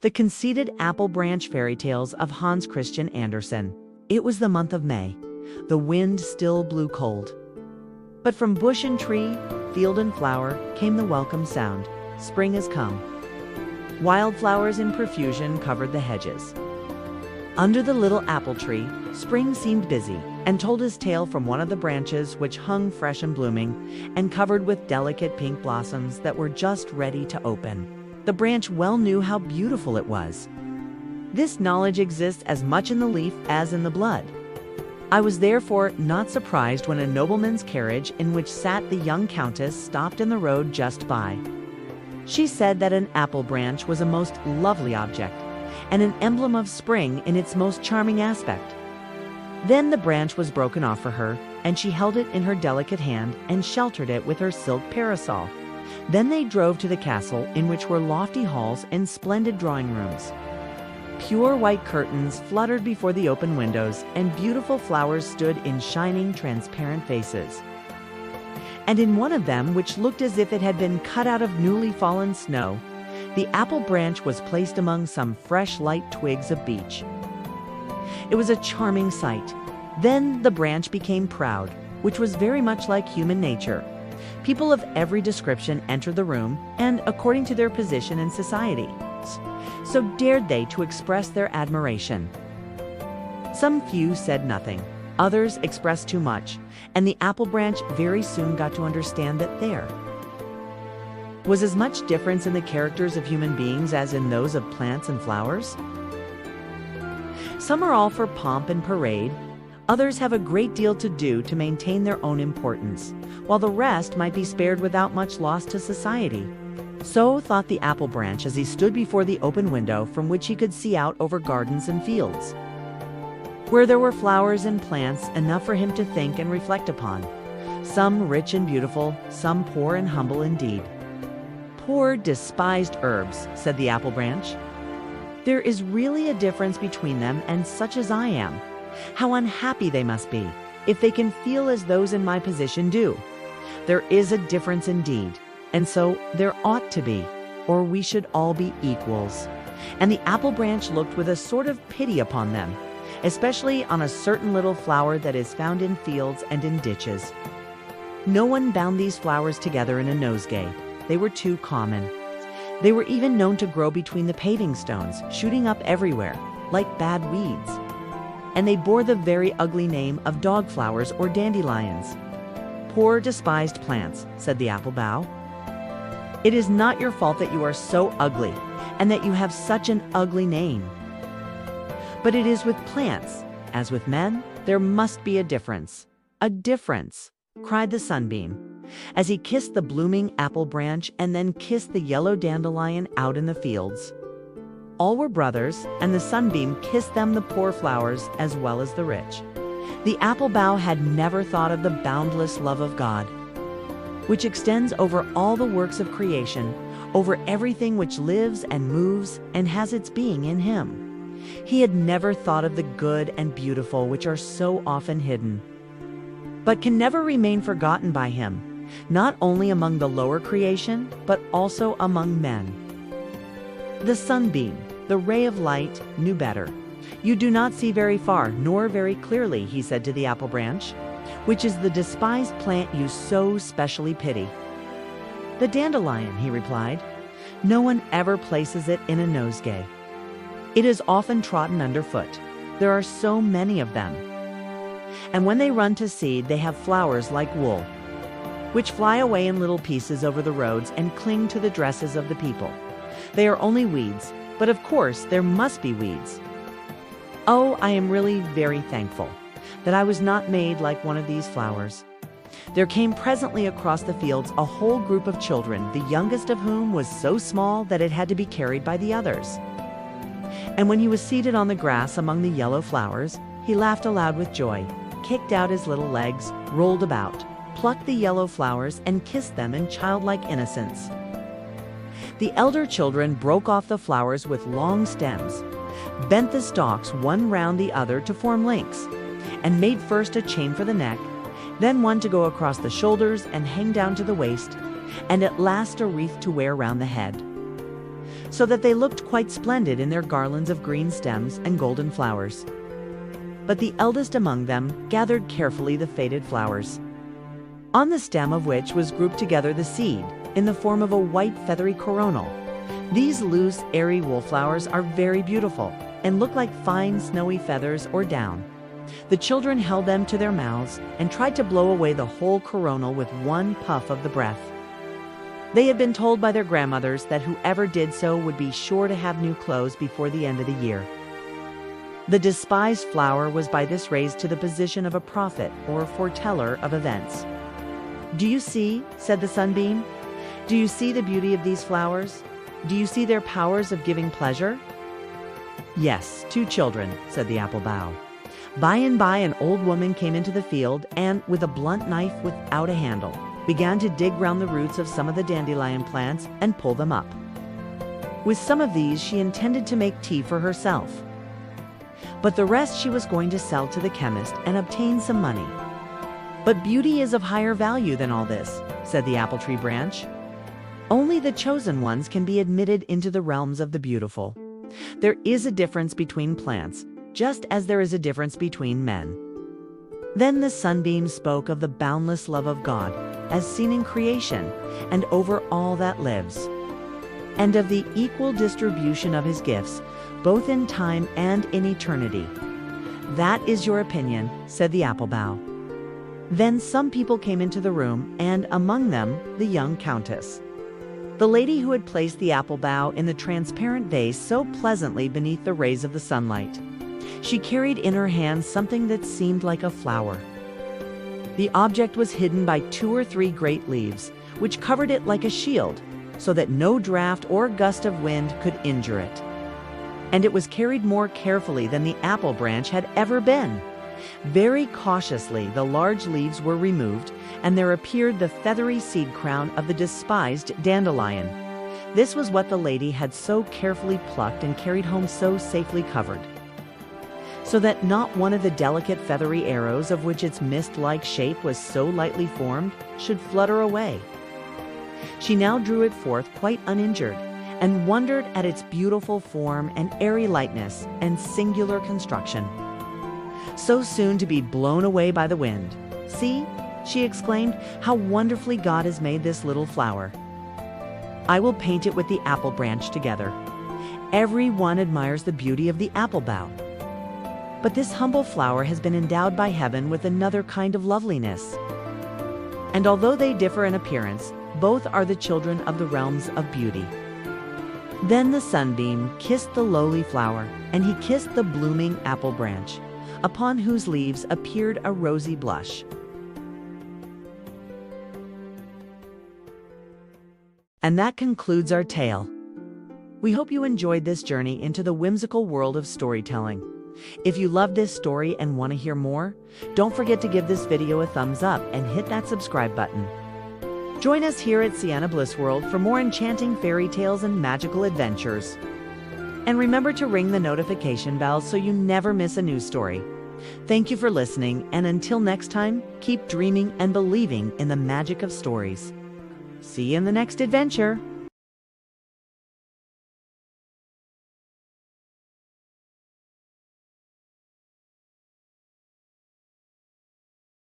The Conceited Apple-Branch fairy tales of Hans Christian Andersen. It was the month of May. The wind still blew cold. But from bush and tree, field and flower, came the welcome sound. Spring has come. Wildflowers in profusion covered the hedges. Under the little apple tree, Spring seemed busy, and told his tale from one of the branches which hung fresh and blooming, and covered with delicate pink blossoms that were just ready to open. The branch well knew how beautiful it was. This knowledge exists as much in the leaf as in the blood. I was therefore not surprised when a nobleman's carriage in which sat the young countess stopped in the road just by. She said that an apple branch was a most lovely object, and an emblem of spring in its most charming aspect. Then the branch was broken off for her, and she held it in her delicate hand and sheltered it with her silk parasol. Then they drove to the castle, in which were lofty halls and splendid drawing rooms. Pure white curtains fluttered before the open windows, and beautiful flowers stood in shining, transparent vases. And in one of them, which looked as if it had been cut out of newly fallen snow, the apple branch was placed among some fresh, light twigs of beech. It was a charming sight. Then the branch became proud, which was very much like human nature. People of every description entered the room, and according to their position in society, so dared they to express their admiration. Some few said nothing, others expressed too much, and the apple branch very soon got to understand that there was as much difference in the characters of human beings as in those of plants and flowers. Some are all for pomp and parade, others have a great deal to do to maintain their own importance, while the rest might be spared without much loss to society. So thought the apple branch as he stood before the open window from which he could see out over gardens and fields, where there were flowers and plants enough for him to think and reflect upon, some rich and beautiful, some poor and humble indeed. Poor, despised herbs, said the apple branch. There is really a difference between them and such as I am. How unhappy they must be, if they can feel as those in my position do. There is a difference indeed, and so there ought to be, or we should all be equals. And the apple branch looked with a sort of pity upon them, especially on a certain little flower that is found in fields and in ditches. No one bound these flowers together in a nosegay. They were too common. They were even known to grow between the paving stones, shooting up everywhere, like bad weeds. And they bore the very ugly name of dog flowers or dandelions. Poor, despised plants, said the apple bough. It is not your fault that you are so ugly, and that you have such an ugly name. But it is with plants, as with men, there must be a difference. A difference, cried the sunbeam, as he kissed the blooming apple branch and then kissed the yellow dandelion out in the fields. All were brothers, and the sunbeam kissed them, the poor flowers as well as the rich. The apple bough had never thought of the boundless love of God, which extends over all the works of creation, over everything which lives and moves and has its being in Him. He had never thought of the good and beautiful which are so often hidden, but can never remain forgotten by Him, not only among the lower creation, but also among men. The sunbeam, the ray of light, knew better. You do not see very far, nor very clearly, he said to the apple branch, which is the despised plant you so specially pity. The dandelion, he replied. No one ever places it in a nosegay. It is often trodden underfoot. There are so many of them. And when they run to seed, they have flowers like wool, which fly away in little pieces over the roads and cling to the dresses of the people. They are only weeds, but of course there must be weeds. Oh, I am really very thankful that I was not made like one of these flowers. There came presently across the fields a whole group of children, the youngest of whom was so small that it had to be carried by the others. And when he was seated on the grass among the yellow flowers, he laughed aloud with joy, kicked out his little legs, rolled about, plucked the yellow flowers, and kissed them in childlike innocence. The elder children broke off the flowers with long stems, bent the stalks one round the other to form links, and made first a chain for the neck, then one to go across the shoulders and hang down to the waist, and at last a wreath to wear round the head. so that they looked quite splendid in their garlands of green stems and golden flowers. But the eldest among them gathered carefully the faded flowers, on the stem of which was grouped together the seed, in the form of a white feathery coronal. These loose, airy woolflowers are very beautiful, and look like fine snowy feathers or down. The children held them to their mouths and tried to blow away the whole coronal with one puff of the breath. They had been told by their grandmothers that whoever did so would be sure to have new clothes before the end of the year. The despised flower was by this raised to the position of a prophet or foreteller of events. "Do you see," said the sunbeam, "do you see the beauty of these flowers? Do you see their powers of giving pleasure?" "Yes, 2 children," said the apple bough. By and by an old woman came into the field and, with a blunt knife without a handle, began to dig round the roots of some of the dandelion plants and pull them up. With some of these she intended to make tea for herself, but the rest she was going to sell to the chemist and obtain some money. "But beauty is of higher value than all this," said the apple tree branch. "Only the chosen ones can be admitted into the realms of the beautiful. There is a difference between plants, just as there is a difference between men." Then the sunbeam spoke of the boundless love of God, as seen in creation and over all that lives, and of the equal distribution of his gifts, both in time and in eternity. "That is your opinion," said the apple bough. Then some people came into the room, and among them the young countess, the lady who had placed the apple bough in the transparent vase so pleasantly beneath the rays of the sunlight. She carried in her hand something that seemed like a flower. The object was hidden by 2 or 3 great leaves, which covered it like a shield, so that no draught or gust of wind could injure it. And it was carried more carefully than the apple branch had ever been. Very cautiously the large leaves were removed, and there appeared the feathery seed crown of the despised dandelion. This was what the lady had so carefully plucked and carried home so safely covered, so that not one of the delicate feathery arrows of which its mist-like shape was so lightly formed should flutter away. She now drew it forth quite uninjured, and wondered at its beautiful form and airy lightness and singular construction, so soon to be blown away by the wind. "See," she exclaimed, "how wonderfully God has made this little flower. I will paint it with the apple branch together. Every one admires the beauty of the apple bough. But this humble flower has been endowed by heaven with another kind of loveliness. And although they differ in appearance, both are the children of the realms of beauty." Then the sunbeam kissed the lowly flower, and he kissed the blooming apple branch, upon whose leaves appeared a rosy blush. And that concludes our tale. We hope you enjoyed this journey into the whimsical world of storytelling. If you love this story and want to hear more, don't forget to give this video a thumbs up and hit that subscribe button. Join us here at Sienna Bliss World for more enchanting fairy tales and magical adventures. And remember to ring the notification bell so you never miss a new story. Thank you for listening, and until next time, keep dreaming and believing in the magic of stories. See you in the next adventure.